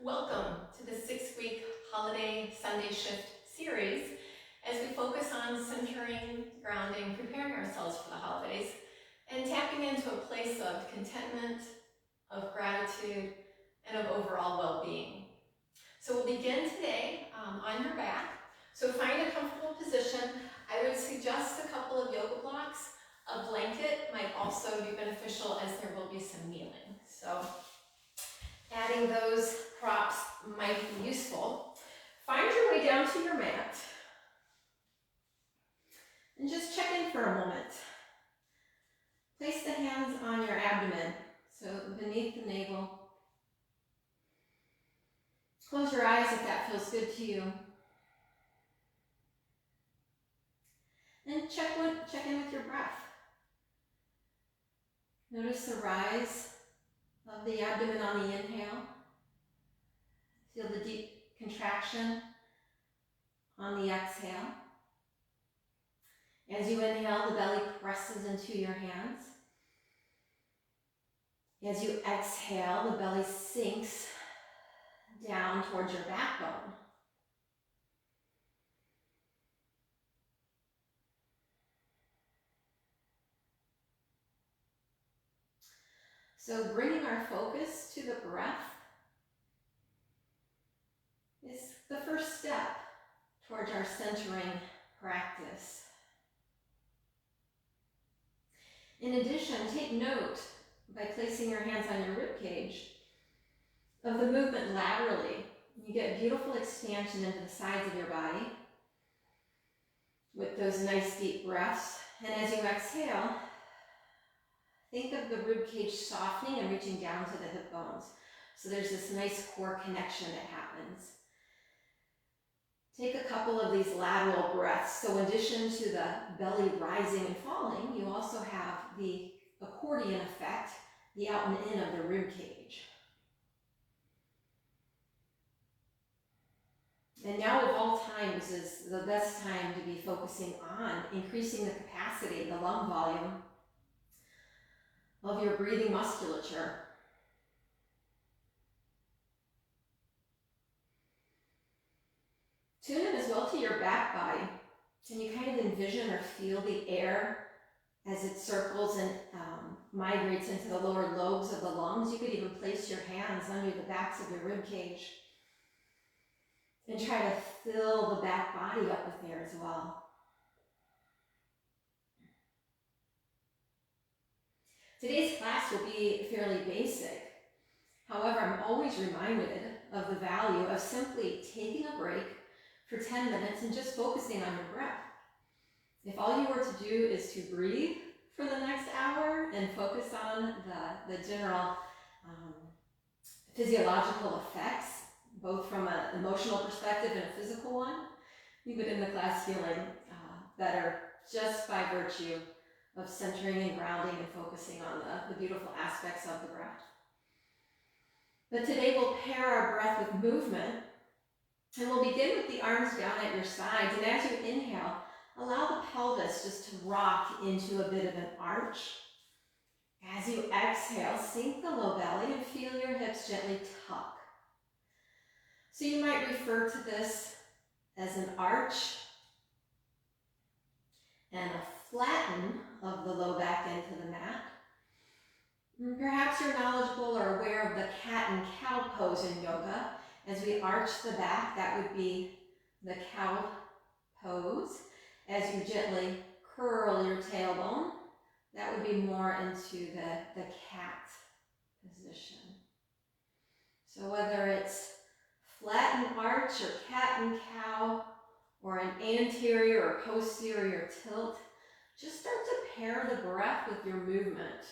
Welcome to the 6-week Holiday Sunday Shift series as we focus on centering, grounding, preparing ourselves for the holidays, and tapping into a place of contentment, of gratitude, and of overall well-being. So we'll begin today on your back. So find a comfortable position. I would suggest a couple of yoga blocks. A blanket might also be beneficial as there will be some kneeling. So adding those props might be useful. Find your way down to your mat and just check in for a moment. Place the hands on your abdomen, so beneath the navel. Close your eyes if that feels good to you. And check in with your breath. Notice the rise of the abdomen on the inhale. Feel the deep contraction on the exhale. As you inhale, the belly presses into your hands. As you exhale, the belly sinks down towards your backbone. So bringing our focus to the breath is the first step towards our centering practice. In addition, take note by placing your hands on your rib cage of the movement laterally. You get beautiful expansion into the sides of your body with those nice deep breaths. And as you exhale, think of the rib cage softening and reaching down to the hip bones. So there's this nice core connection that happens. Take a couple of these lateral breaths. So in addition to the belly rising and falling, you also have the accordion effect, the out and in of the rib cage. And now of all times is the best time to be focusing on increasing the capacity, the lung volume of your breathing musculature. Tune in as well to your back body. Can you kind of envision or feel the air as it circles and migrates into the lower lobes of the lungs? You could even place your hands under the backs of your rib cage and try to fill the back body up with air as well. Today's class will be fairly basic. However, I'm always reminded of the value of simply taking a break for 10 minutes and just focusing on your breath. If all you were to do is to breathe for the next hour and focus on the general physiological effects, both from an emotional perspective and a physical one, you would end the class feeling better just by virtue of centering and grounding and focusing on the beautiful aspects of the breath. But today we'll pair our breath with movement, and we'll begin with the arms down at your sides. And as you inhale, allow the pelvis just to rock into a bit of an arch. As you exhale, sink the low belly and feel your hips gently tuck. So you might refer to this as an arch and a flatten of the low back into the mat. And perhaps you're knowledgeable or aware of the cat and cow pose in yoga. As we arch the back, that would be the cow pose. As you gently curl your tailbone, that would be more into the cat position. So whether it's flat and arch or cat and cow or an anterior or posterior tilt, just start to pair the breath with your movement.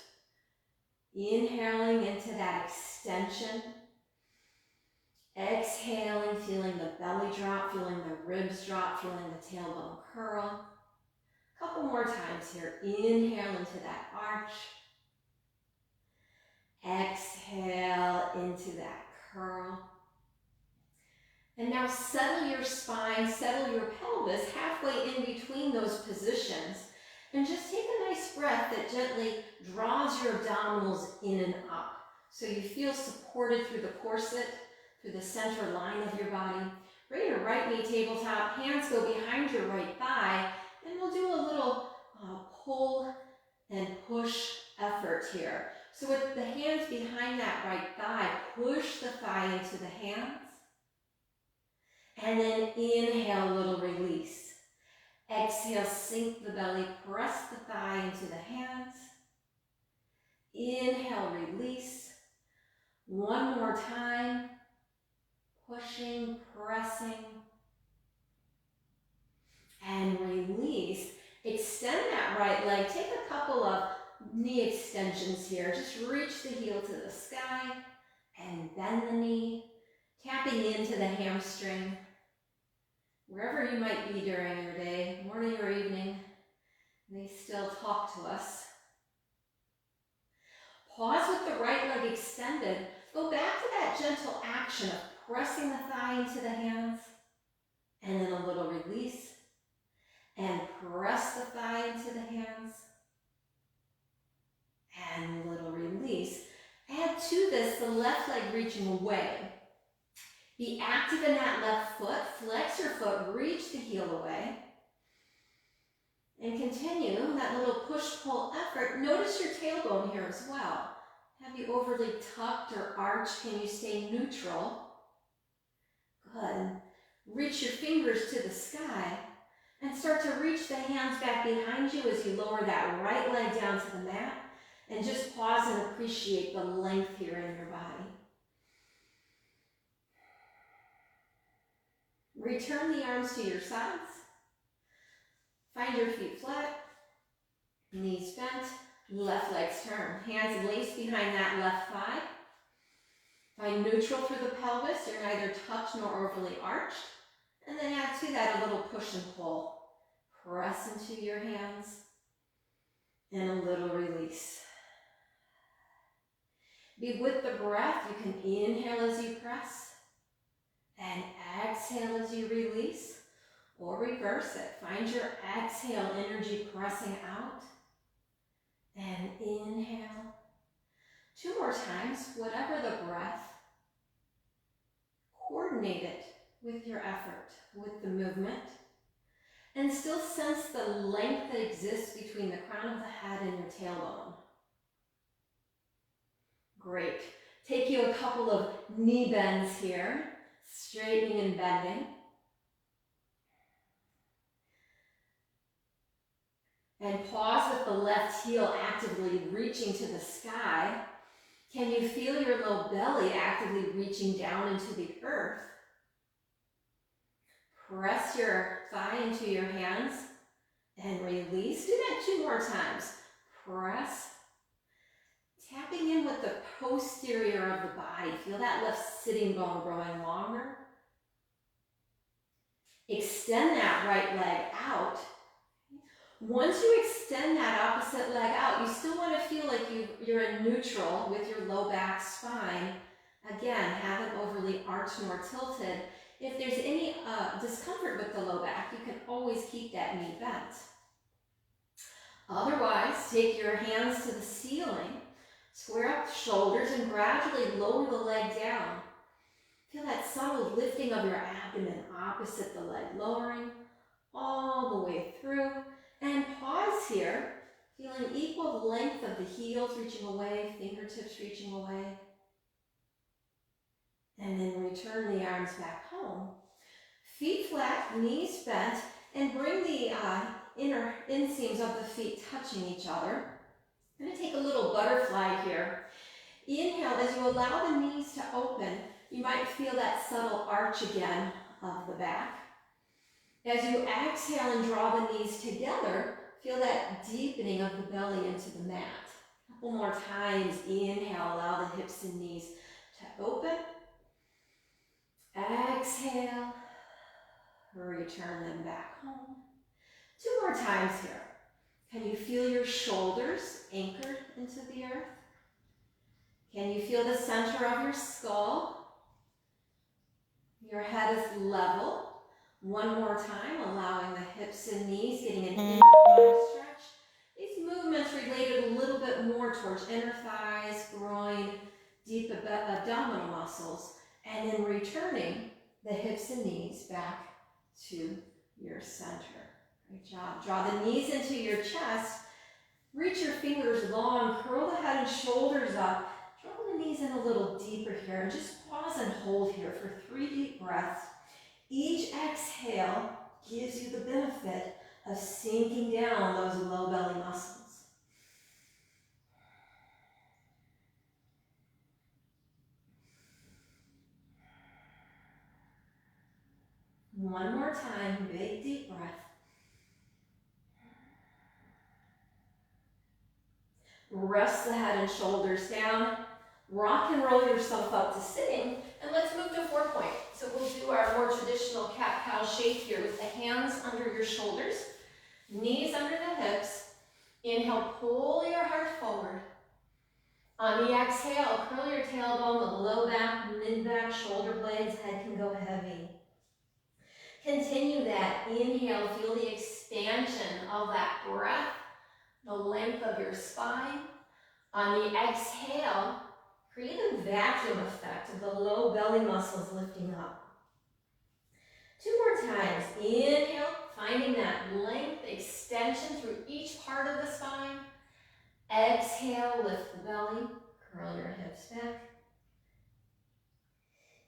Inhaling into that extension. Exhaling, feeling the belly drop, feeling the ribs drop, feeling the tailbone curl. A couple more times here. Inhale into that arch. Exhale into that curl. And now settle your spine, settle your pelvis halfway in between those positions. And just take a nice breath that gently draws your abdominals in and up. So you feel supported through the corset, through the center line of your body. Bring your right knee tabletop, hands go behind your right thigh, and we'll do a little pull and push effort here. So with the hands behind that right thigh, push the thigh into the hands. And then inhale, little release. Exhale, sink the belly, press the thigh into the hands. Inhale, release. One more time. Pushing, pressing. And release. Extend that right leg. Take a couple of knee extensions here. Just reach the heel to the sky and bend the knee, tapping into the hamstring. Wherever you might be during your day, morning or evening, they still talk to us. Pause with the right leg extended. Go back to that gentle action of pressing the thigh into the hands, and then a little release, and press the thigh into the hands, and a little release. Add to this the left leg reaching away. Be active in that left foot. Flex your foot, reach the heel away. And continue that little push-pull effort. Notice your tailbone here as well. Have you overly tucked or arched? Can you stay neutral? Good. Reach your fingers to the sky and start to reach the hands back behind you as you lower that right leg down to the mat. And just pause and appreciate the length here in your body. Return the arms to your sides. Find your feet flat, knees bent, left legs turn. Hands laced behind that left thigh. Find neutral through the pelvis. You're neither tucked nor overly arched. And then add to that a little push and pull. Press into your hands and a little release. Be with the breath. You can inhale as you press and exhale as you release, or reverse it. Find your exhale energy pressing out and inhale. 2 more times, whatever the breath. Coordinate it with your effort, with the movement, and still sense the length that exists between the crown of the head and your tailbone. Great. Take you a couple of knee bends here, straightening and bending. And pause with the left heel actively reaching to the sky. Can you feel your low belly actively reaching down into the earth? Press your thigh into your hands and release. Do that 2 more times. Press. Tapping in with the posterior of the body. Feel that left sitting bone growing longer. Extend that right leg out. Once you extend that opposite leg out, you still want to feel like you're in neutral with your low back spine. Again, haven't overly arched nor tilted. If there's any discomfort with the low back, you can always keep that knee bent. Otherwise, take your hands to the ceiling, square up the shoulders, and gradually lower the leg down. Feel that subtle lifting of your abdomen opposite the leg, lowering all the way through. And pause here, feeling equal length of the heels reaching away, fingertips reaching away. And then return the arms back home. Feet flat, knees bent, and bring the inner inseams of the feet touching each other. I'm going to take a little butterfly here. Inhale, as you allow the knees to open, you might feel that subtle arch again of the back. As you exhale and draw the knees together, feel that deepening of the belly into the mat. A couple more times. Inhale, allow the hips and knees to open. Exhale, return them back home. 2 more times here. Can you feel your shoulders anchored into the earth? Can you feel the center of your skull? Your head is level. 1 more time, allowing the hips and knees, getting an inner thigh stretch. These movements related a little bit more towards inner thighs, groin, deep abdominal muscles. And then returning the hips and knees back to your center. Great job. Draw the knees into your chest. Reach your fingers long. Curl the head and shoulders up. Draw the knees in a little deeper here. And just pause and hold here for 3 deep breaths. Each exhale gives you the benefit of sinking down those low belly muscles. One more time, big deep breath. Rest the head and shoulders down. Rock and roll yourself up to sitting. And let's move to 4-point. So we'll do our more traditional cat-cow shape here with the hands under your shoulders, knees under the hips. Inhale, pull your heart forward. On the exhale, curl your tailbone, the low back, mid-back, shoulder blades, head can go heavy. Continue that. Inhale, feel the expansion of that breath, the length of your spine. On the exhale, create a vacuum effect of the low belly muscles lifting up. 2 more times. Inhale, finding that length, extension through each part of the spine. Exhale, lift the belly, curl your hips back.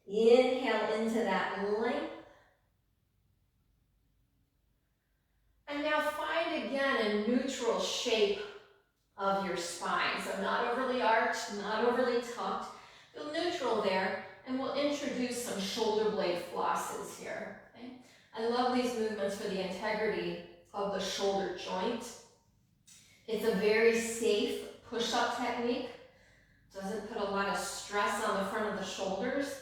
Inhale into that length. And now find again a neutral shape of your spine. So not overly arched, not overly tucked. Feel neutral there, and we'll introduce some shoulder blade flosses here. Okay? I love these movements for the integrity of the shoulder joint. It's a very safe push-up technique. Doesn't put a lot of stress on the front of the shoulders,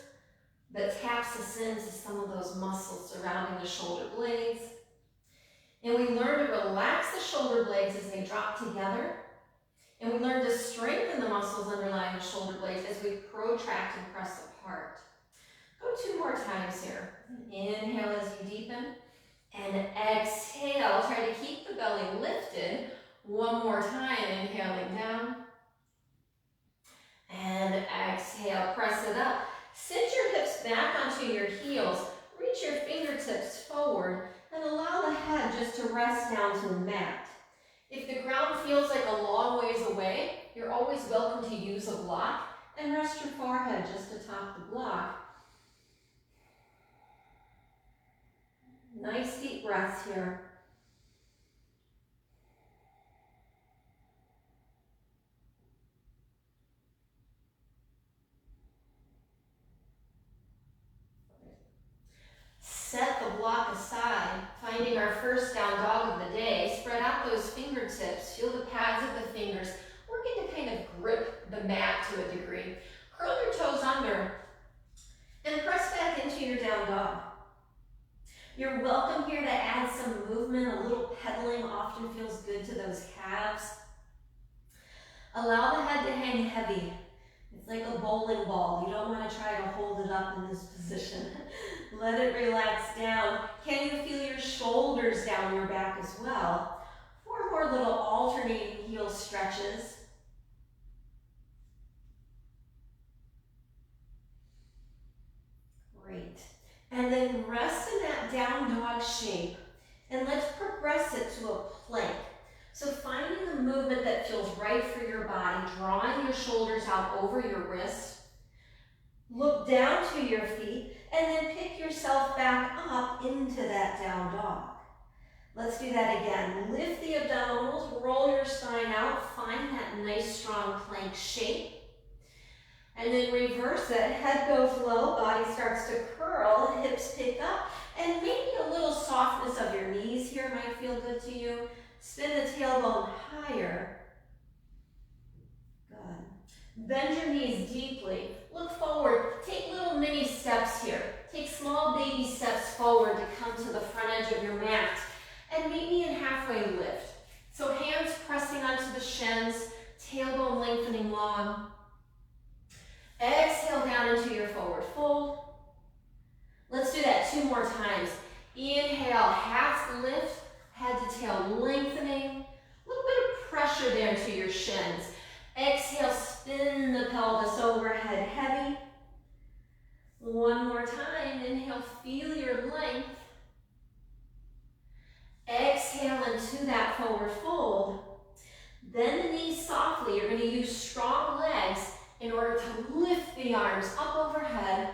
but taps us into some of those muscles surrounding the shoulder blades. And we learn to relax the shoulder blades as they drop together. And we learn to strengthen the muscles underlying the shoulder blades as we protract and press apart. Go 2 more times here. Inhale as you deepen. And exhale. Try to keep the belly lifted. 1 more time. Inhaling down. And exhale. Press it up. Sit your hips back onto your heels. Reach your fingertips forward. And allow the head just to rest down to the mat. If the ground feels like a long ways away, you're always welcome to use a block and rest your forehead just atop the block. Nice deep breaths here. Set the block aside, finding our first down dog of the day. Spread out those fingertips, feel the pads of the fingers. Working to kind of grip the mat to a degree. Curl your toes under and press back into your down dog. You're welcome here to add some movement. A little pedaling often feels good to those calves. Allow the head to hang heavy. It's like a bowling ball. You don't want to try to hold it up in this position. Let it relax down. Can you feel your shoulders down your back as well? 4 more little alternating heel stretches. Great. And then rest in that down dog shape. And let's progress it to a plank. So finding the movement that feels right for your body, drawing your shoulders out over your wrists. Look down to your feet and then pick yourself back up into that down dog. Let's do that again. Lift the abdominals, roll your spine out, find that nice strong plank shape. And then reverse it, head goes low, body starts to curl, hips pick up, and maybe a little softness of your knees here might feel good to you. Spin the tailbone higher. Good. Bend your knees deeply. Look forward. Take little mini steps here. Take small baby steps forward to come to the front edge of your mat. And meet me in halfway lift. So hands pressing onto the shins, tailbone lengthening long. Exhale down into your forward fold. Let's do that 2 more times. Inhale, half lift, head to tail lengthening. A little bit of pressure there to your shins. Exhale, spin the pelvis overhead heavy. feel your length. Exhale into that forward fold. Then the knees softly. You're going to use strong legs in order to lift the arms up overhead.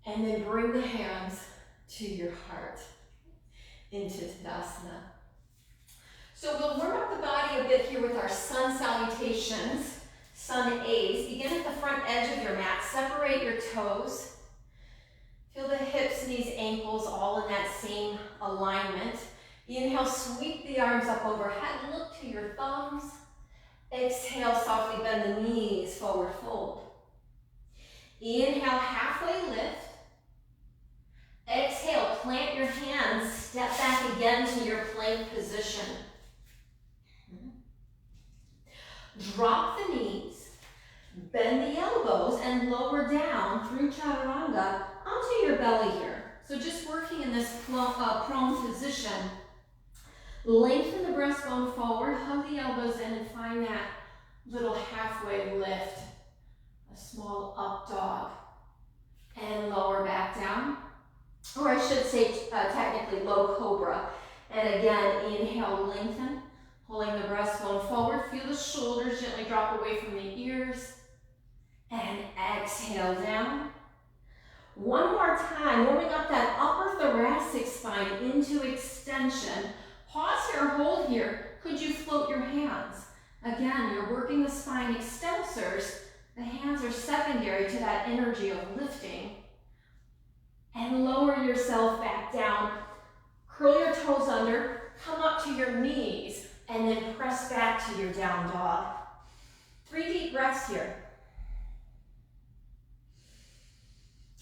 And then bring the hands to your heart into Tadasana. So we'll warm up the body a bit here with our sun salutations, sun A's. Begin at the front edge of your mat. Separate your toes. Feel the hips, knees, ankles all in that same alignment. Inhale, sweep the arms up overhead. Look to your thumbs. Exhale, softly bend the knees, forward fold. Inhale, halfway lift. Exhale, plant your hands. Step back again to your plank position. Drop the knees. Bend the elbows and lower down through chaturanga onto your belly here. So just working in this prone position. Lengthen the breastbone forward, hug the elbows in and find that little halfway lift. A small up dog. And lower back down. Or I should say technically low cobra. And again, inhale, lengthen. Pulling the breastbone forward. Feel the shoulders gently drop away from the ears. And exhale down. One more time, warming up that upper thoracic spine into extension. Pause here, hold here. Could you float your hands? Again, you're working the spine extensors. The hands are secondary to that energy of lifting. And lower yourself back down. Curl your toes under, come up to your knees, and then press back to your down dog. 3 deep breaths here.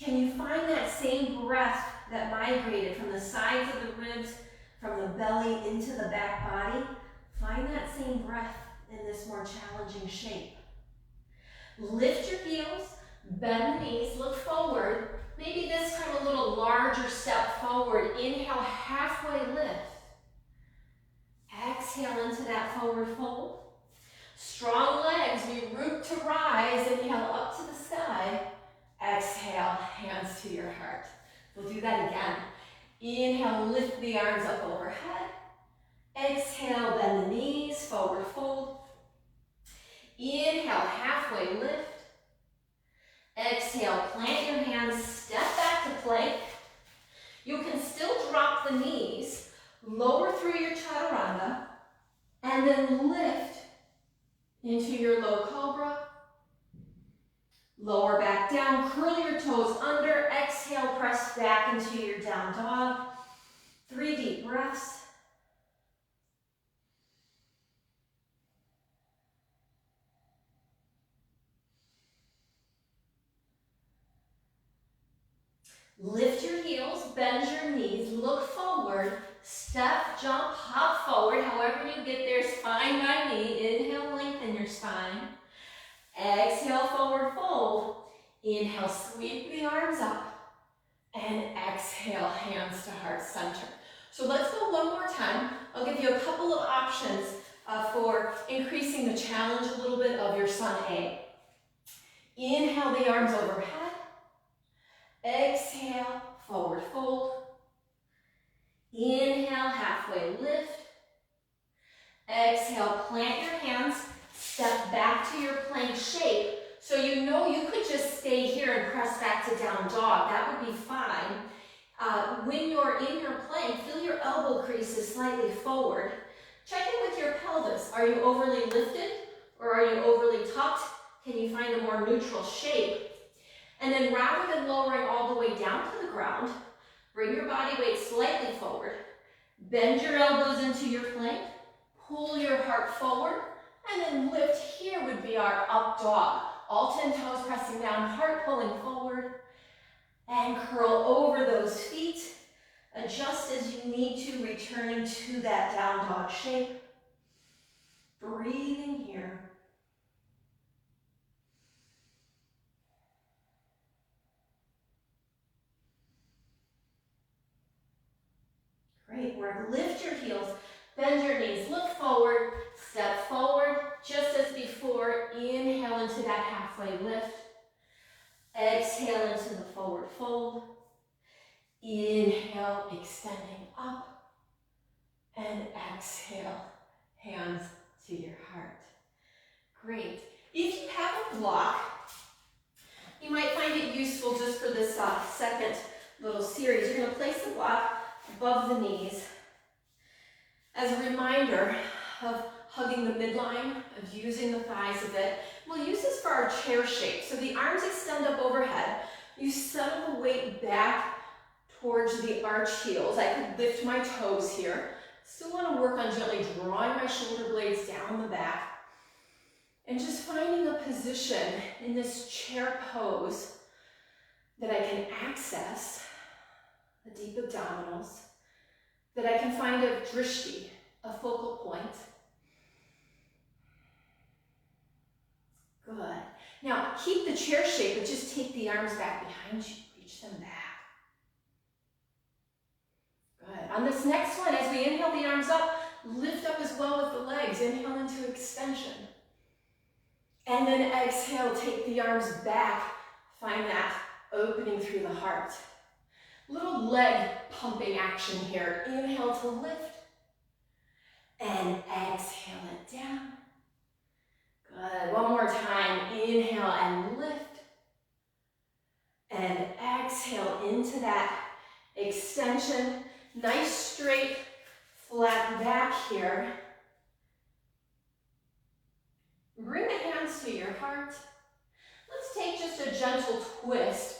Can you find that same breath that migrated from the sides of the ribs, from the belly into the back body? Find that same breath in this more challenging shape. Lift your heels, bend the knees, look forward. Maybe this time a little larger step forward. Inhale, halfway lift. Exhale into that forward fold. Strong legs, we root to rise. Inhale up to the sky. Exhale, hands to your heart. We'll do that again. Inhale, lift the arms up overhead. Exhale, bend the knees, forward fold. Inhale, halfway lift. Exhale, plant your hands, step back to plank. You can still drop the knees, lower through your chaturanga, and then lift into your low cobra. Lower back down, curl your toes under, exhale, press back into your down dog. 3 deep breaths. Lift your heels, bend your knees, look forward, step, jump, hop forward. However you get there, spine by knee. Inhale, lengthen your spine. Exhale, forward fold. Inhale, sweep the arms up. And exhale, hands to heart center. So let's go one more time. I'll give you a couple of options for increasing the challenge a little bit of your sun A. Inhale the arms overhead. Exhale, forward fold. Inhale, halfway lift. Exhale, plant your hands, step back to your plank shape. So you know you could just stay here and press back to down dog. That would be fine. When you're in your plank, feel your elbow creases slightly forward. Check in with your pelvis. Are you overly lifted or are you overly tucked? Can you find a more neutral shape? And then rather than lowering all the way down to the ground, bring your body weight slightly forward. Bend your elbows into your plank. Pull your heart forward. And then lift. Here would be our up dog. All 10 toes pressing down, heart pulling forward. And curl over those feet. Adjust as you need to, returning to that down dog shape. Breathing here. Great work. Lift your heels, bend your knees, look forward, step forward, just as before. Inhale into that halfway lift. Exhale into the forward fold. Inhale, extending up, and exhale, hands to your heart. Great. If you have a block, you might find it useful just for this second little series. You're going to place the block above the knees as a reminder of hugging the midline, of using the thighs a bit. We'll use this for our chair shape. So the arms extend up overhead. You settle the weight back towards the arch heels. I could lift my toes here. Still want to work on gently drawing my shoulder blades down the back and just finding a position in this chair pose that I can access the deep abdominals, that I can find a drishti, a focal point. Good. Now keep the chair shape, but just take the arms back behind you. Reach them back. Good. On this next one, as we inhale the arms up, lift up as well with the legs. Inhale into extension. And then exhale, take the arms back. Find that opening through the heart. Little leg pumping action here. Inhale to lift. And exhale it down. Good. One more time. Inhale and lift. And exhale into that extension. Nice straight, flat back here. Bring the hands to your heart. Let's take just a gentle twist.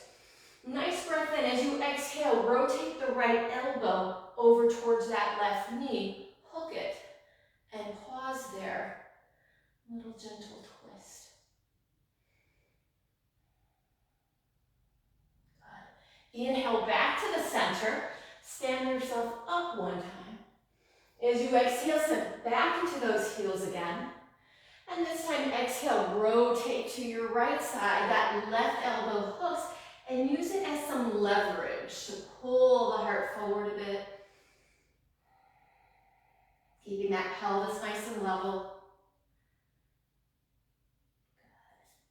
Nice breath in. As you exhale, rotate the right elbow over towards that left knee. Hook it and pause there. Little gentle twist. Good. Inhale back to the center. Stand yourself up one time. As you exhale, sink back into those heels again. And this time, exhale, rotate to your right side. That left elbow hooks and use it as some leverage to pull the heart forward a bit. Keeping that pelvis nice and level.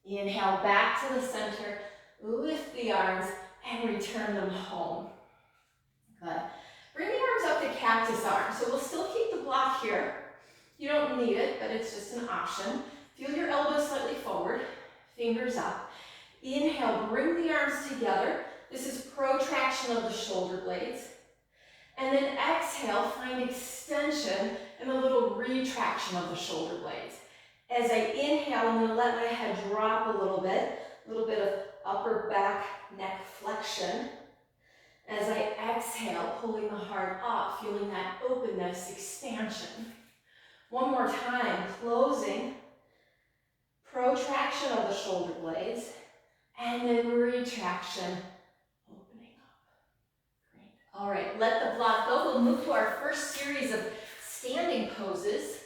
Good. Inhale back to the center. Lift the arms and return them home. Good. Bring the arms up to cactus arms. So we'll still keep the block here. You don't need it, but it's just an option. Feel your elbows slightly forward, fingers up. Inhale, bring the arms together. This is protraction of the shoulder blades. And then exhale, find extension and a little retraction of the shoulder blades. As I inhale, I'm going to let my head drop a little bit of upper back neck flexion. As I exhale, pulling the heart up, feeling that openness, expansion. One more time, closing, protraction of the shoulder blades, and then retraction, opening up. Great. All right, let the block go. We'll move to our first series of standing poses.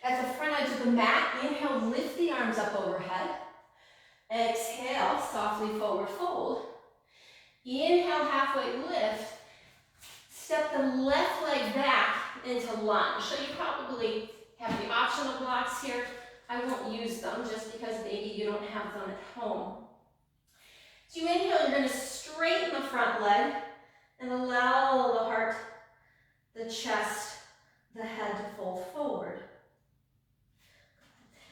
At the front edge of the mat, inhale, lift the arms up overhead. Exhale, softly forward fold. Inhale, halfway lift. Step the left leg back into lunge. So you probably have the optional blocks here. I won't use them just because maybe you don't have them at home. So you inhale, you're going to straighten the front leg and allow the heart, the chest, the head to fold forward.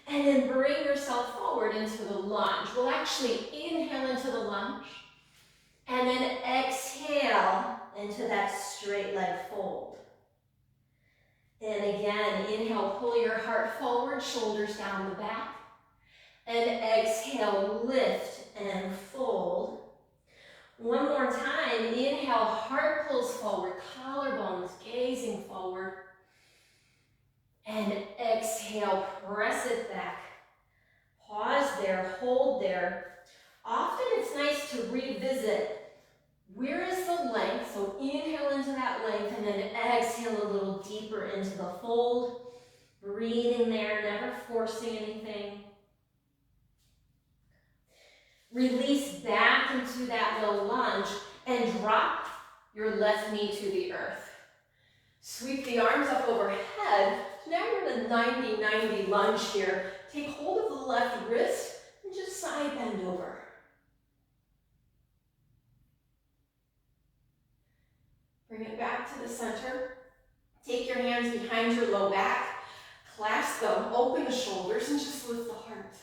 And then bring yourself forward into the lunge. We'll actually inhale into the lunge and then exhale into that straight leg fold. And again, inhale, pull your heart forward, shoulders down the back. And exhale, lift and fold. One more time, inhale, heart pulls forward, collarbones gazing forward. And exhale, press it back. Pause there, hold there. Often it's nice to revisit where is the length, so inhale into that length and then exhale a little deeper into the fold. Breathing there, never forcing anything. Release back into that low lunge and drop your left knee to the earth. Sweep the arms up overhead. So now you're in a 90-90 lunge here. Take hold of the left wrist and just side bend over. back to the center. Take your hands behind your low back, clasp them, open the shoulders, and just lift the heart.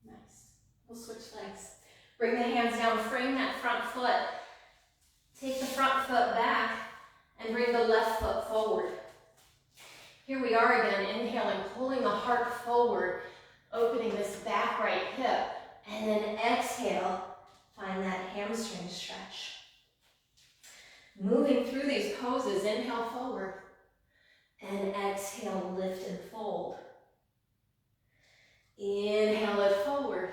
Nice. We'll switch legs. Bring the hands down, frame that front foot. Take the front foot back and bring the left foot forward. Here we are again, inhaling, pulling the heart forward, opening this back right hip, and then exhale, find that hamstring stretch. Moving through these poses, inhale forward, and exhale, lift and fold. Inhale it forward,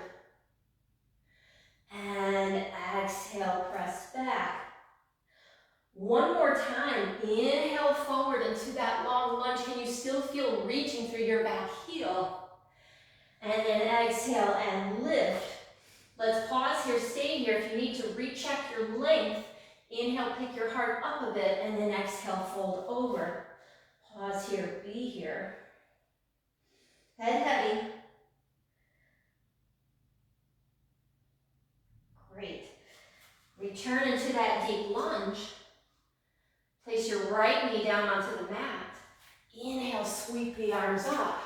and exhale, press back. One more time, inhale forward into that long lunge. Can you still feel reaching through your back heel? And then exhale and lift. Let's pause here, stay here. If you need to recheck your length, inhale, pick your heart up a bit, and then exhale, fold over. Pause here, be here. Head heavy. Great. Return into that deep lunge. Place your right knee down onto the mat. Inhale, sweep the arms up.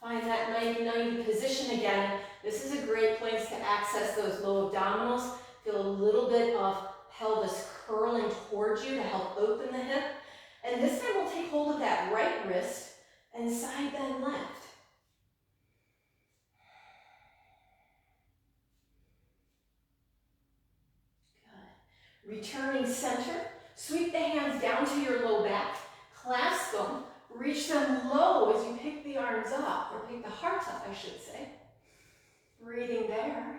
Find that 90-90 position again. This is a great place to access those low abdominals. Feel a little bit of pelvis curling towards you to help open the hip. And this time we'll take hold of that right wrist and side bend left. Good. Returning center. Sweep the hands down to your low back, clasp them, reach them low as you pick the arms up, or pick the heart up, I should say. Breathing there.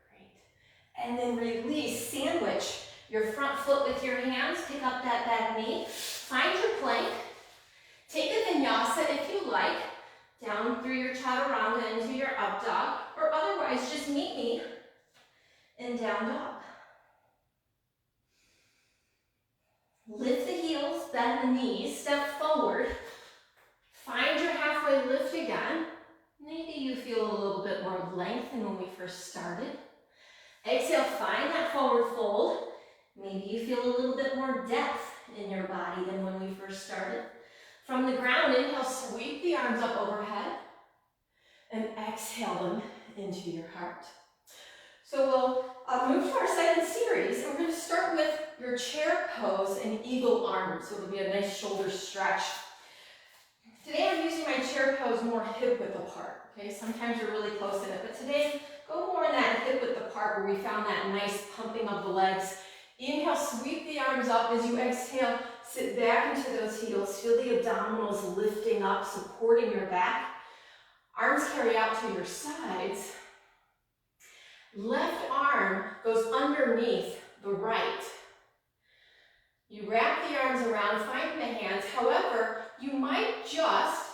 Great. And then release, sandwich your front foot with your hands, pick up that back knee, find your plank, take a vinyasa if you like, down through your chaturanga into your up dog, or otherwise just meet me in down dog. Lift the heels, bend the knees, step forward. Find your halfway lift again. Maybe you feel a little bit more length than when we first started. Exhale, find that forward fold. Maybe you feel a little bit more depth in your body than when we first started. From the ground, inhale, sweep the arms up overhead. And exhale them into your heart. So we'll move to our second series, and we're going to start with your chair pose and eagle arms. So it'll be a nice shoulder stretch. Today I'm using my chair pose more hip width apart. Okay, sometimes you're really close in it, but today go more in that hip width apart where we found that nice pumping of the legs. Inhale, sweep the arms up. As you exhale, sit back into those heels. Feel the abdominals lifting up, supporting your back. Arms carry out to your sides. Left arm goes underneath the right. You wrap the arms around, find the hands. However, you might just,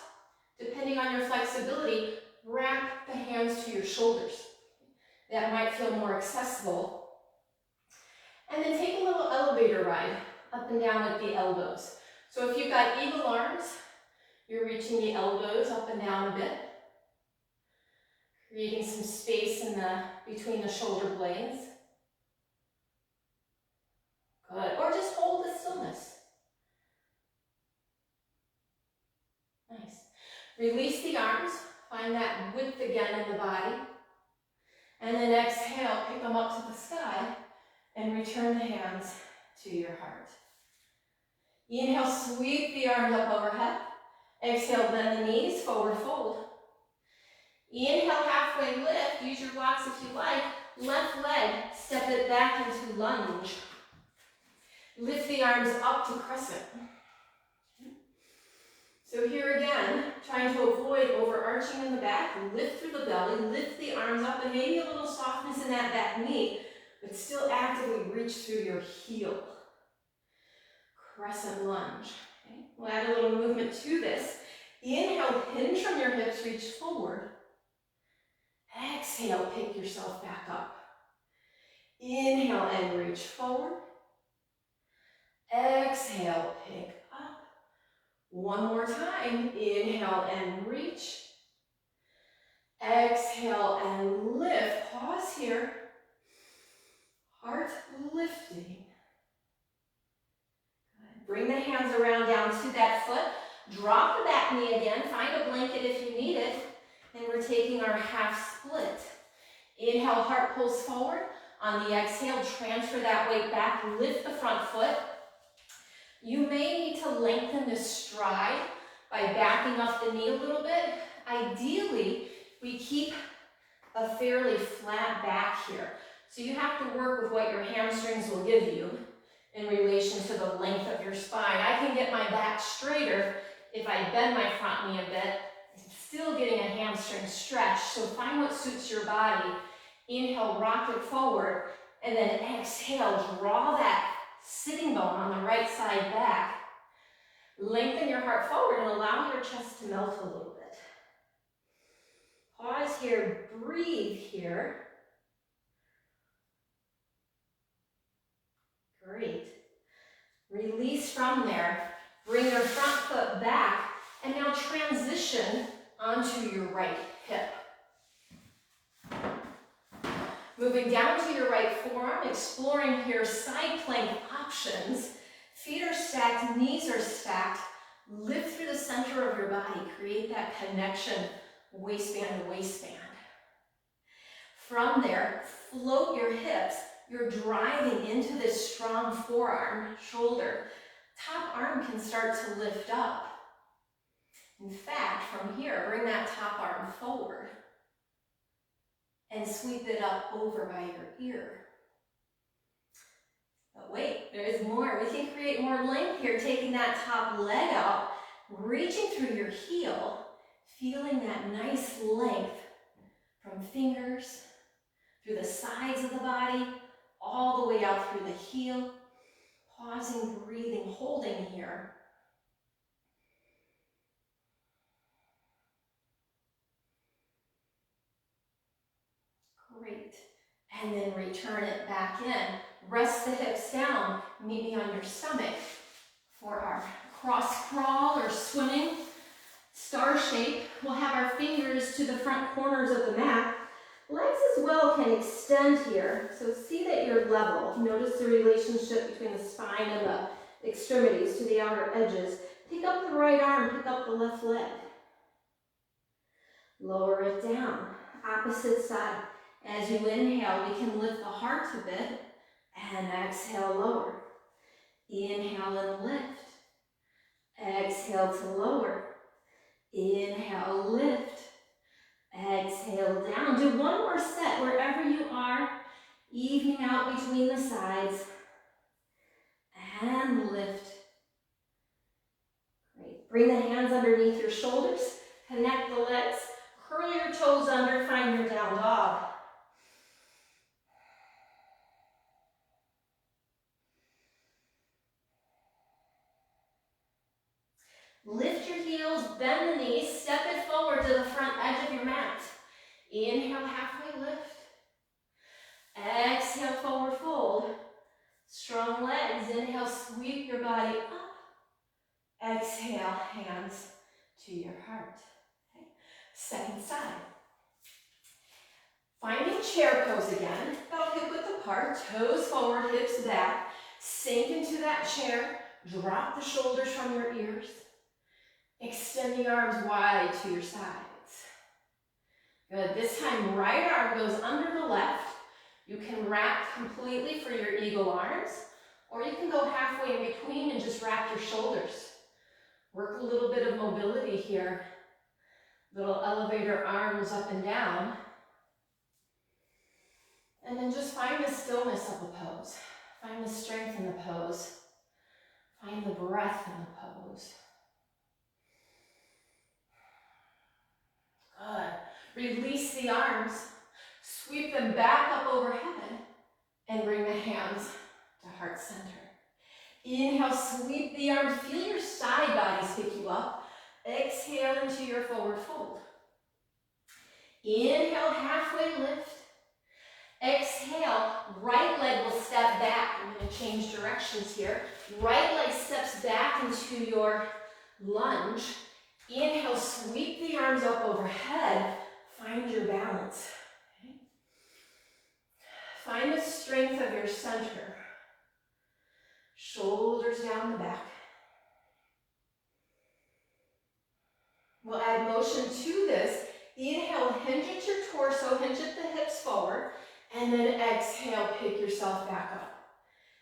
depending on your flexibility, wrap the hands to your shoulders. That might feel more accessible. And then take a little elevator ride up and down with the elbows. So if you've got eagle arms, you're reaching the elbows up and down a bit. Creating some space between the shoulder blades. Good. Or just hold the stillness. Nice. Release the arms. Find that width again in the body. And then exhale, pick them up to the sky and return the hands to your heart. Inhale, sweep the arms up overhead. Exhale, bend the knees, forward fold. Inhale, halfway lift. Use your blocks if you like. Left leg, step it back into lunge. Lift the arms up to crescent. So here again, trying to avoid overarching in the back. Lift through the belly, lift the arms up, and maybe a little softness in that back knee, but still actively reach through your heel. Crescent lunge. Okay. We'll add a little movement to this. Inhale, hinge from your hips, reach forward. Exhale, pick yourself back up. Inhale and reach forward. Exhale, pick up. One more time. Inhale and reach. Exhale and lift. Pause here. Heart lifting. Good. Bring the hands around down to that foot. Drop the back knee again. Find a blanket if you need it. And we're taking our half split. Inhale, heart pulls forward. On the exhale, transfer that weight back. Lift the front foot. You may need to lengthen the stride by backing up the knee a little bit. Ideally, we keep a fairly flat back here. So you have to work with what your hamstrings will give you in relation to the length of your spine. I can get my back straighter if I bend my front knee a bit. I'm still getting a hamstring stretch. So find what suits your body. Inhale, rock it forward, and then exhale, draw that sitting bone on the right side back. Lengthen your heart forward and allow your chest to melt a little bit. Pause here, breathe here. Great. Release from there. Bring your front foot back and now transition onto your right hip. Moving down to your right forearm, exploring here side plank options. Feet are stacked, knees are stacked. Lift through the center of your body. Create that connection, waistband to waistband. From there, float your hips. You're driving into this strong forearm, shoulder. Top arm can start to lift up. In fact, from here, bring that top arm forward and sweep it up over by your ear. But wait, there is more. We can create more length here, taking that top leg out, reaching through your heel, feeling that nice length from fingers, through the sides of the body, all the way out through the heel. Pausing, breathing, holding here. Great. And then return it back in. Rest the hips down. Meet me on your stomach for our cross crawl or swimming. Star shape. We'll have our fingers to the front corners of the mat. Legs as well can extend here. So see that you're level. Notice the relationship between the spine and the extremities to the outer edges. Pick up the right arm, pick up the left leg. Lower it down. Opposite side. As you inhale, we can lift the heart a bit and exhale, lower. Inhale and lift. Exhale to lower. Inhale, lift. Exhale down. Do one more set wherever you are, evening out between the sides. And lift. Great. Bring the hands underneath your shoulders. Connect the legs. Curl your toes under. Find your down dog. Lift your heels, bend the knees, step it forward to the front edge of your mat. Inhale, halfway lift. Exhale, forward fold. Strong legs. Inhale, sweep your body up. Exhale, hands to your heart. Okay. Second side. Finding chair pose again. About hip width apart, toes forward, hips back. Sink into that chair. Drop the shoulders from your ears. Extend the arms wide to your sides. Good. This time, right arm goes under the left. You can wrap completely for your eagle arms, or you can go halfway in between and just wrap your shoulders. Work a little bit of mobility here. Little elevator arms up and down. And then just find the stillness of the pose. Find the strength in the pose. Find the breath in the pose. Good. Release the arms. Sweep them back up overhead and bring the hands to heart center. Inhale, sweep the arms. Feel your side bodies pick you up. Exhale into your forward fold. Inhale, halfway lift. Exhale, right leg will step back. I'm going to change directions here. Right leg steps back into your lunge. Inhale, sweep the arms up overhead. Find your balance. Okay? Find the strength of your center. Shoulders down the back. We'll add motion to this. Inhale, hinge at your torso, hinge at the hips forward, and then exhale, pick yourself back up.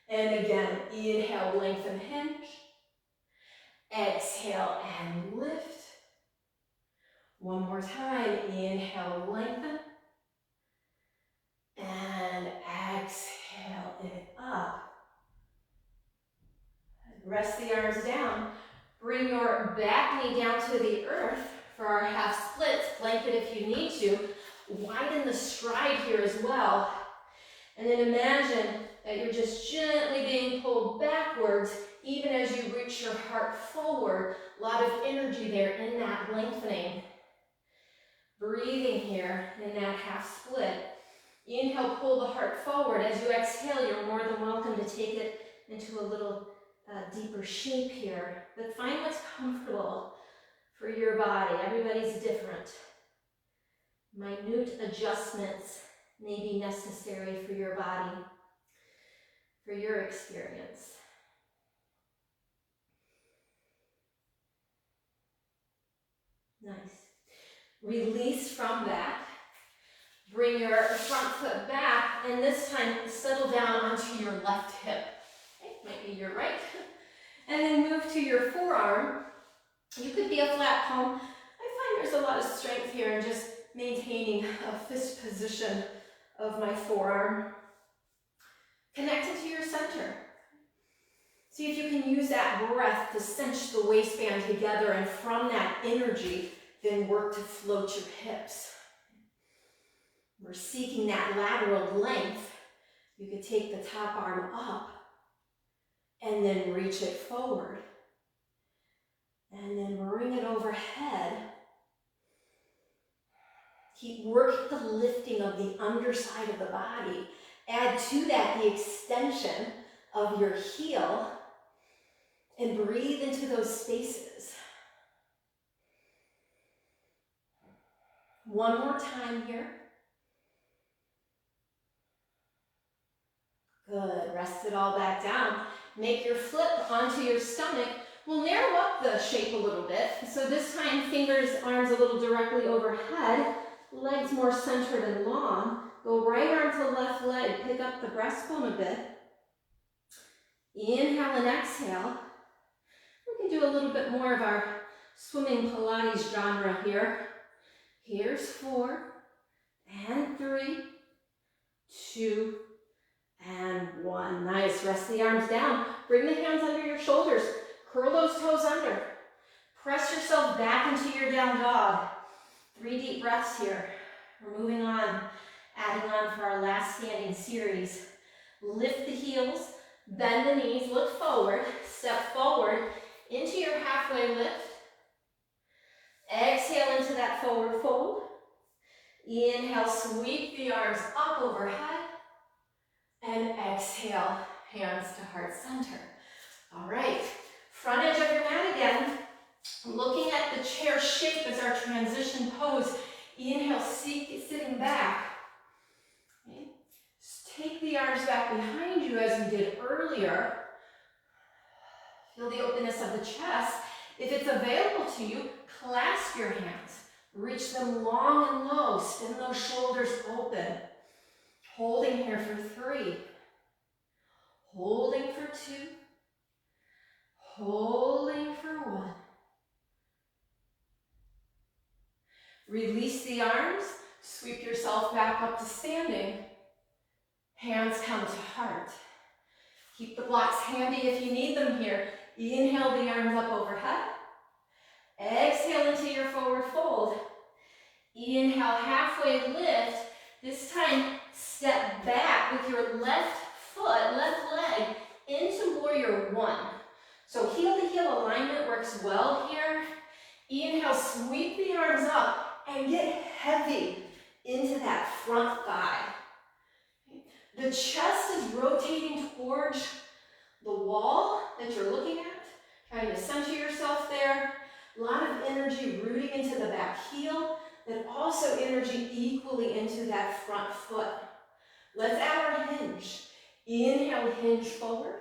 And again, inhale, lengthen, hinge. Exhale and lift. One more time, inhale, lengthen. And exhale it up. Rest the arms down. Bring your back knee down to the earth for our half splits. Blanket if you need to. Widen the stride here as well. And then imagine that you're just gently being pulled backwards even as you reach your heart forward. A lot of energy there in that lengthening. Breathing here in that half split. Inhale, pull the heart forward. As you exhale, you're more than welcome to take it into a little deeper shape here. But find what's comfortable for your body. Everybody's different. Minute adjustments may be necessary for your body, for your experience. Nice. Release from that. Bring your front foot back, and this time settle down onto your left hip. Okay, might be your right. And then move to your forearm. You could be a flat palm. I find there's a lot of strength here in just maintaining a fist position of my forearm. Connect it to your center. See if you can use that breath to cinch the waistband together, and from that energy, then work to float your hips. We're seeking that lateral length. You could take the top arm up and then reach it forward. And then bring it overhead. Keep working the lifting of the underside of the body. Add to that the extension of your heel and breathe into those spaces. One more time here. Good, rest it all back down. Make your flip onto your stomach. We'll narrow up the shape a little bit. So this time, fingers, arms a little directly overhead, legs more centered and long. Go right arm to left leg, pick up the breastbone a bit. Inhale and exhale. We can do a little bit more of our swimming Pilates genre here. Here's 4, and 3, 2, and 1. Nice. Rest the arms down. Bring the hands under your shoulders. Curl those toes under. Press yourself back into your down dog. 3 deep breaths here. We're moving on, adding on for our last standing series. Lift the heels, bend the knees, look forward, step forward into your halfway lift. Exhale into that forward fold. Inhale, sweep the arms up overhead. And exhale, hands to heart center. All right, front edge of your mat again. Looking at the chair shape as our transition pose. Inhale, sitting back. Okay. Just take the arms back behind you as we did earlier. Feel the openness of the chest. If it's available to you, clasp your hands. Reach them long and low. Spin those shoulders open. Holding here for 3. Holding for 2. Holding for 1. Release the arms. Sweep yourself back up to standing. Hands come to heart. Keep the blocks handy if you need them here. Inhale the arms up overhead. Exhale into your forward fold. Inhale, halfway lift. This time, step back with your left foot, left leg, into warrior 1. So heel to heel alignment works well here. Inhale, sweep the arms up and get heavy into that front thigh. The chest is rotating towards the wall that you're looking at, trying to center yourself there. A lot of energy rooting into the back heel. then also energy equally into that front foot. Let's add our hinge. Inhale, hinge forward.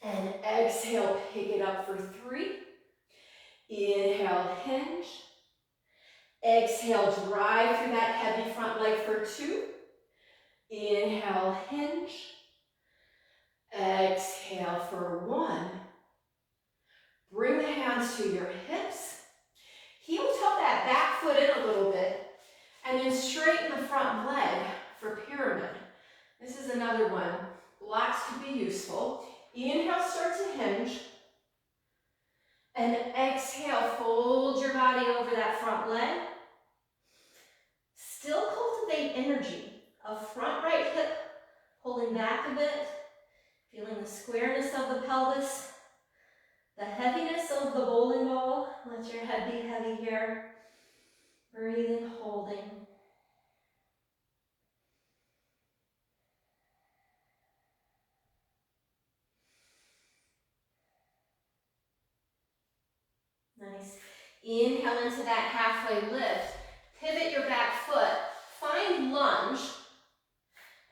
And exhale, pick it up for 3. Inhale, hinge. Exhale, drive through that heavy front leg for 2. Inhale, hinge. Exhale for 1. Bring the hands to your hips. Heel toe that back foot in a little bit. And then straighten the front leg for pyramid. This is another one. Blocks could be useful. Inhale, start to hinge. And exhale, fold your body over that front leg. Still cultivate energy of front right hip, pulling back a bit, feeling the squareness of the pelvis, the heaviness of the bowling ball. Let your head be heavy here. Breathing, holding. Nice. Inhale into that halfway lift. Pivot your back foot. Find lunge.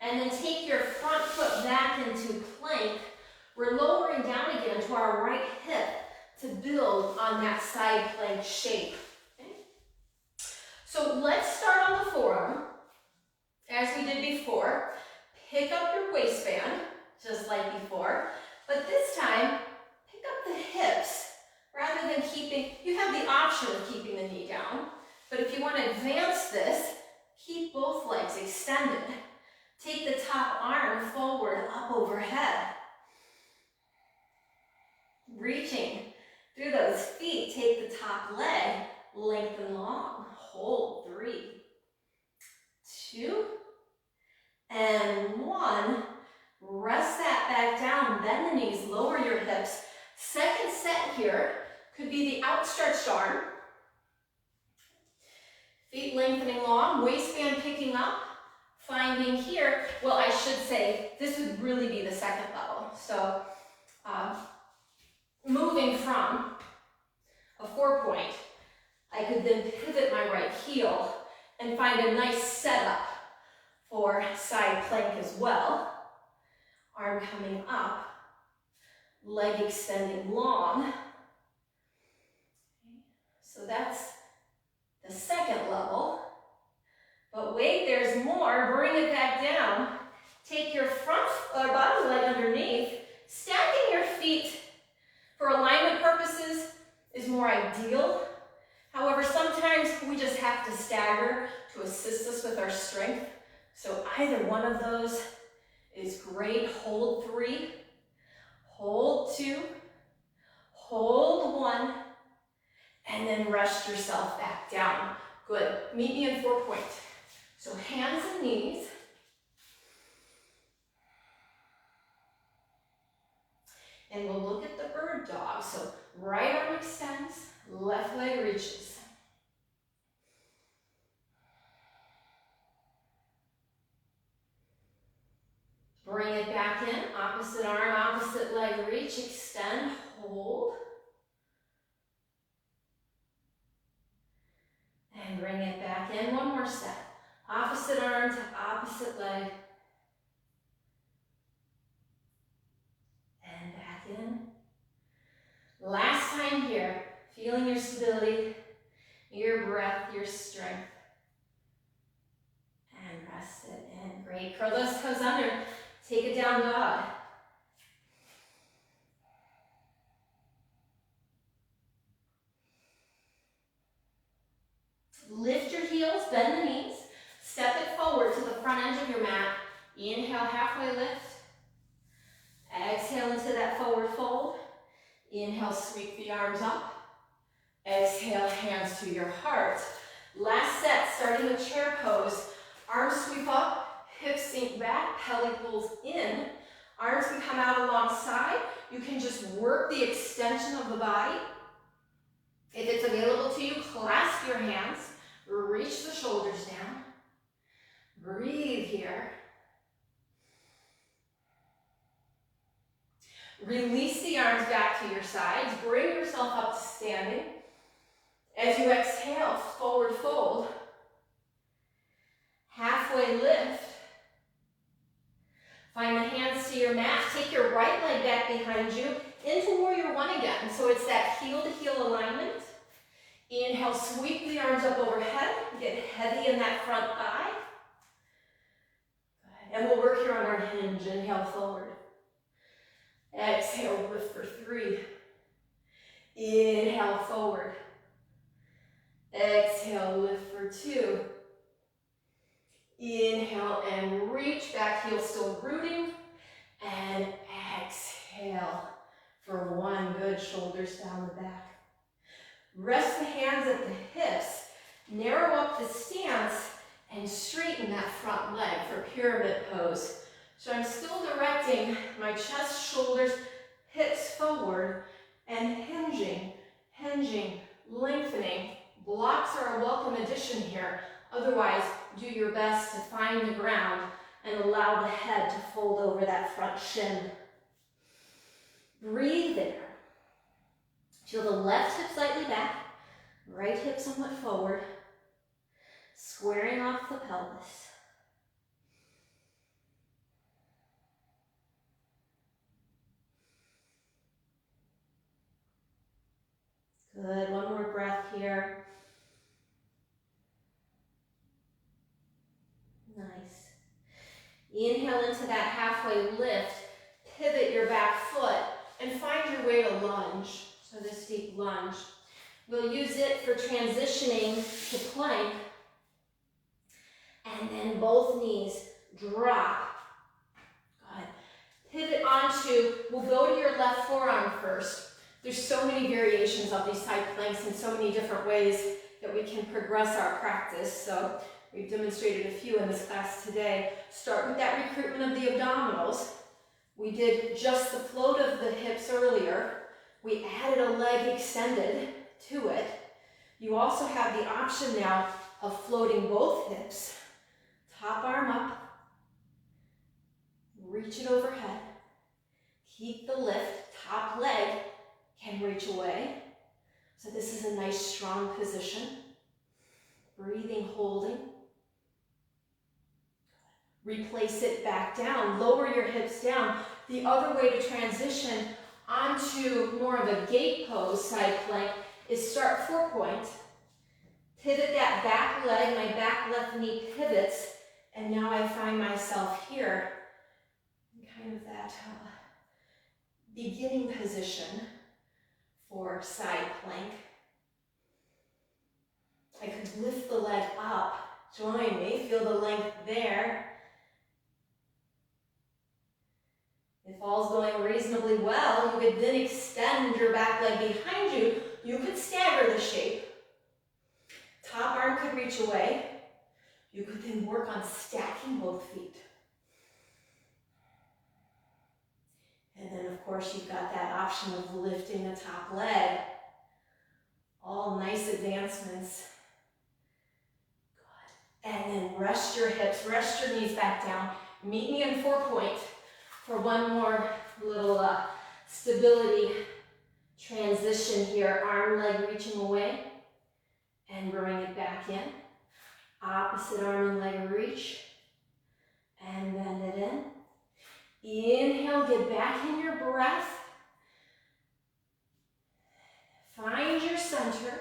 And then take your front foot back into plank. We're lowering down again to our right hip to build on that side plank shape. Okay? So let's start on the forearm, as we did before. Pick up your waistband, just like before. But this time, pick up the hips. Rather than keeping, you have the option of keeping the knee down, but if you want to advance this, keep both legs extended. Take the top arm forward, up overhead. Reaching through those feet, take the top leg, lengthen long. Hold, 3, 2, and 1. Rest that back down, bend the knees, lower your hips. Second set here could be the outstretched arm. Feet lengthening long, waistband picking up. Finding here, well, I should say, this would really be the second level. So, moving from a 4-point, I could then pivot my right heel and find a nice setup for side plank as well. Arm coming up, leg extending long. So that's the second level. But wait, there's more. Bring it back down. Take your front or bottom leg underneath. Stacking your feet for alignment purposes is more ideal. However, sometimes we just have to stagger to assist us with our strength. So either one of those is great. Hold 3, hold 2, hold 1, and then rest yourself back down. Good. Meet me in 4-point. So hands and knees. And we'll look at the bird dog. So right arm extends, left leg reaches. Bring it back in, opposite arm, opposite leg reach, extend, hold. And bring it back in, one more set. Opposite arm to opposite leg. And back in. Last time here, feeling your stability, your breath, your strength. And rest it in. Great. Curl those toes under. Take a down dog. Lift your heels, bend the knees. Step it forward to the front edge of your mat. Inhale, halfway lift. Exhale into that forward fold. Inhale, sweep the arms up. Exhale, hands to your heart. Last set, starting with chair pose. Arms sweep up, hips sink back, belly pulls in. Arms can come out alongside. You can just work the extension of the body. If it's available to you, clasp your hands. Reach the shoulders down. Breathe here. Release the arms back to your sides. Bring yourself up to standing. As you exhale, forward fold. Halfway lift. Find the hands to your mat. Take your right leg back behind you into warrior one again. So it's that heel to heel alignment. Inhale, sweep the arms up overhead. Get heavy in that front thigh. Good. And we'll work here on our hinge. Inhale, forward. Exhale, lift for 3. Inhale, forward. Exhale, lift for 2. Inhale and reach back, heel still rooting. And exhale for 1. Good, shoulders down the back. Rest the hands at the hips. Narrow up the stance and straighten that front leg for pyramid pose. So I'm still directing my chest, shoulders, hips forward and hinging, lengthening. Blocks are a welcome addition here. Otherwise, do your best to find the ground and allow the head to fold over that front shin. Breathe there. Feel the left hip slightly back, right hip somewhat forward, squaring off the pelvis. Good, one more breath here. Nice. Inhale into that halfway lift, pivot your back foot, and find your way to lunge. So this deep lunge. We'll use it for transitioning to plank. And then both knees drop. Good. Pivot onto, we'll go to your left forearm first. There's so many variations of these side planks and so many different ways that we can progress our practice. So we've demonstrated a few in this class today. Start with that recruitment of the abdominals. We did just the float of the hips earlier. We added a leg extended to it. You also have the option now of floating both hips. Top arm up. Reach it overhead. Keep the lift. Top leg can reach away. So this is a nice strong position. Breathing, holding. Replace it back down. Lower your hips down. The other way to transition onto more of a gate pose side plank is start 4-point. Pivot that back leg. My back left knee pivots. And now I find myself here in kind of that beginning position for side plank. I could lift the leg up. Join me. Feel the length there. If all's going reasonably well, you could then extend your back leg behind you. You could stagger the shape. Top arm could reach away. You could then work on stacking both feet. And then, of course, you've got that option of lifting the top leg. All nice advancements. Good. And then rest your hips, rest your knees back down. Meet me in 4-point for one more little stability transition here. Arm, leg reaching away and bring it back in. Opposite arm and leg reach and bend it in. Inhale, get back in your breath. Find your center.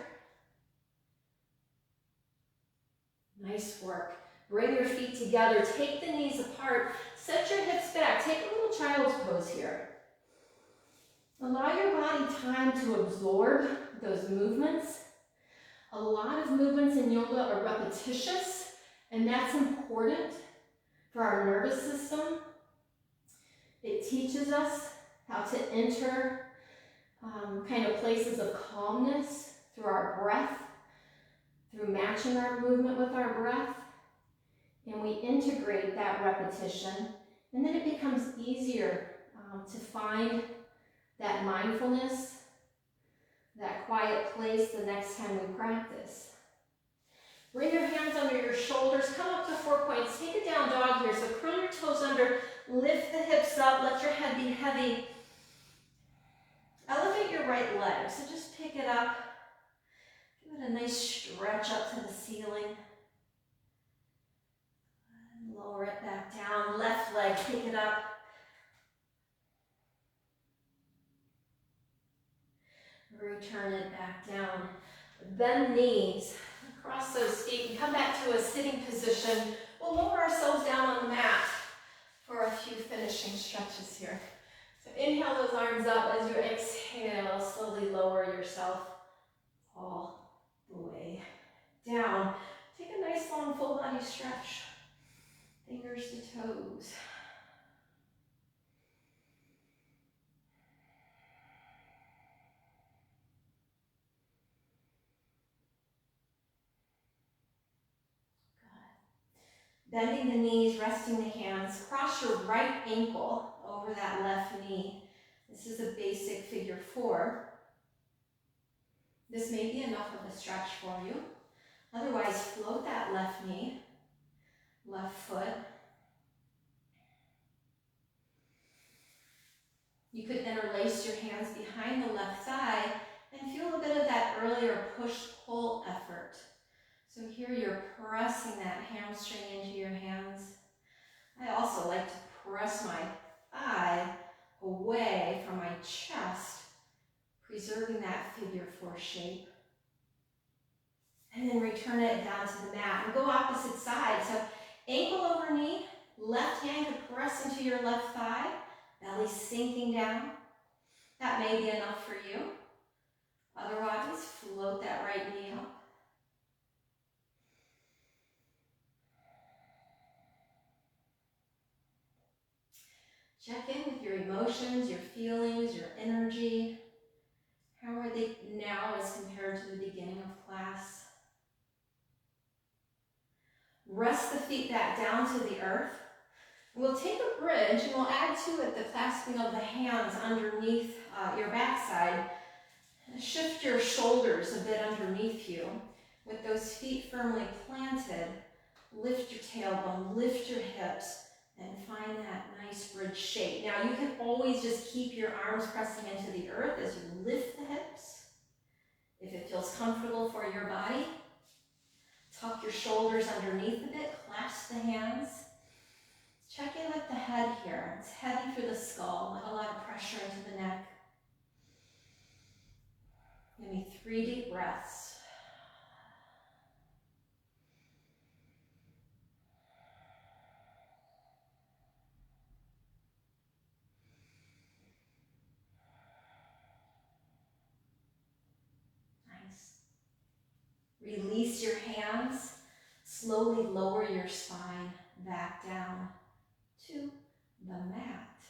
Nice work. Bring your feet together. Take the knees apart. Set your hips back. Take a little child's pose here. Allow your body time to absorb those movements. A lot of movements in yoga are repetitious, and that's important for our nervous system. It teaches us how to enter kind of places of calmness through our breath, through matching our movement with our breath. And we integrate that repetition, and then it becomes easier to find that mindfulness, that quiet place the next time we practice. Bring your hands under your shoulders, come up to 4 points, take a down dog here, so curl your toes under, lift the hips up, let your head be heavy. Elevate your right leg, so just pick it up, give Give it a nice stretch up to the ceiling. And lower it back down. Left leg, pick it up. Return it back down. Bend the knees. Cross those feet and come back to a sitting position. We'll lower ourselves down on the mat for a few finishing stretches here. So inhale those arms up. As you exhale, slowly lower yourself all the way down. Take a nice long full body stretch. Fingers to toes. Bending the knees, resting the hands. Cross your right ankle over that left knee. This is a basic figure 4. This may be enough of a stretch for you. Otherwise, float that left knee, left foot. You could interlace your hands behind the left thigh and feel a bit of that earlier push-pull effort. So here you're pressing that hamstring into your hands. I also like to press my thigh away from my chest, preserving that figure 4 shape. And then return it down to the mat and go opposite side. So ankle over knee, left hand to press into your left thigh, belly sinking down. That may be enough for you. Otherwise, float that right knee up. Check in with your emotions, your feelings, your energy. How are they now as compared to the beginning of class? Rest the feet back down to the earth. We'll take a bridge and we'll add to it the clasping of the hands underneath your backside. Shift your shoulders a bit underneath you. With those feet firmly planted, lift your tailbone, lift your hips, and find that nice bridge shape. Now you can always just keep your arms pressing into the earth as you lift the hips. If it feels comfortable for your body, tuck your shoulders underneath a bit, clasp the hands. Check in with the head here. It's heavy through the skull, not a lot of pressure into the neck. Give me 3 deep breaths. Release your hands. Slowly lower your spine back down to the mat.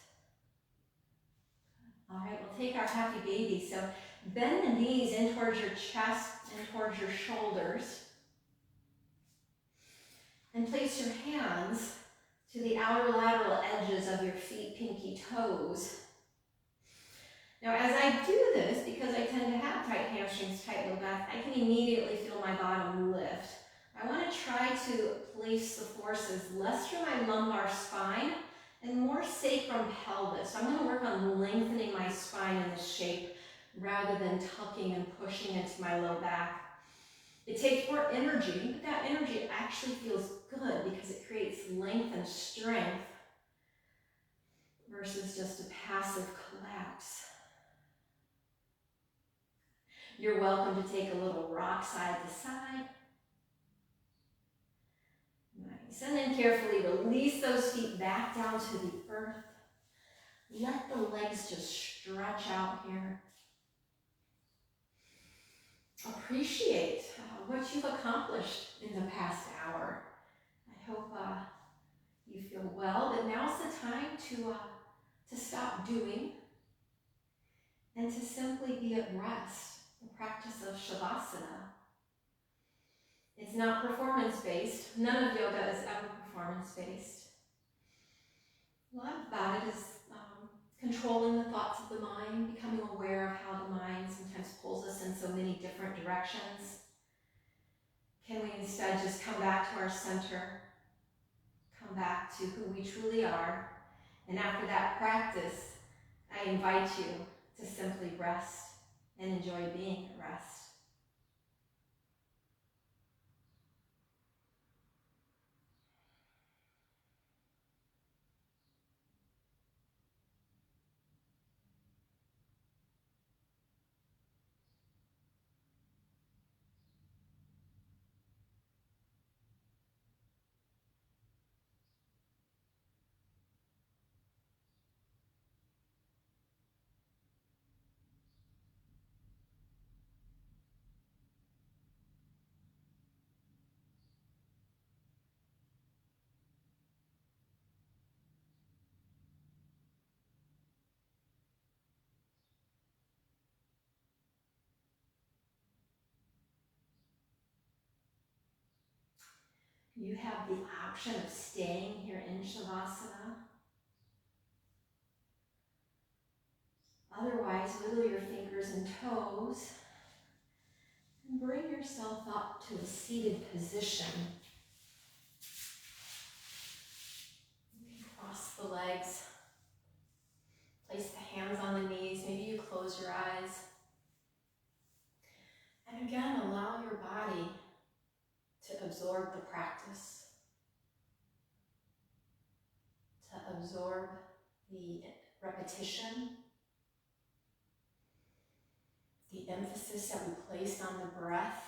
All right, we'll take our happy baby. So bend the knees in towards your chest and towards your shoulders. And place your hands to the outer lateral edges of your feet, pinky toes. Now, as I do this, because I tend to have tight hamstrings, tight low back, I can immediately feel my bottom lift. I want to try to place the forces less through my lumbar spine and more sacrum pelvis. So I'm going to work on lengthening my spine in this shape rather than tucking and pushing into my low back. It takes more energy, but that energy actually feels good because it creates length and strength versus just a passive collapse. You're welcome to take a little rock side to side. Nice. And then carefully release those feet back down to the earth. Let the legs just stretch out here. Appreciate what you've accomplished in the past hour. I hope you feel well, but now's the time to stop doing and to simply be at rest. The practice of Shavasana. It's not performance-based. None of yoga is ever performance-based. A lot about it is controlling the thoughts of the mind, becoming aware of how the mind sometimes pulls us in so many different directions. Can we instead just come back to our center, come back to who we truly are, and after that practice, I invite you to simply rest and enjoy being at rest. You have the option of staying here in Shavasana. Otherwise, wiggle your fingers and toes and bring yourself up to a seated position. You can cross the legs, place the hands on the knees, maybe you close your eyes. And again, allow your body to absorb the practice, to absorb the repetition, the emphasis that we place on the breath.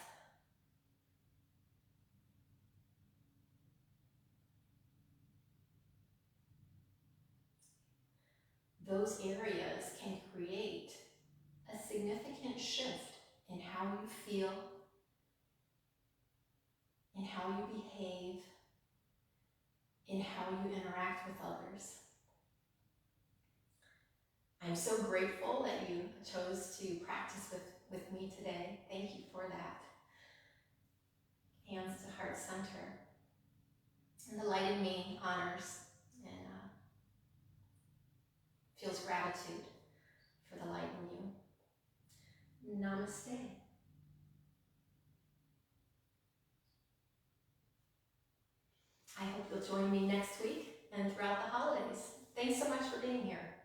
Those areas can create a significant shift in how you feel, in how you behave, in how you interact with others. I'm so grateful that you chose to practice with me today. Thank you for that. Hands to heart center. And the light in me honors and feels gratitude for the light in you. Namaste. I hope you'll join me next week and throughout the holidays. Thanks so much for being here.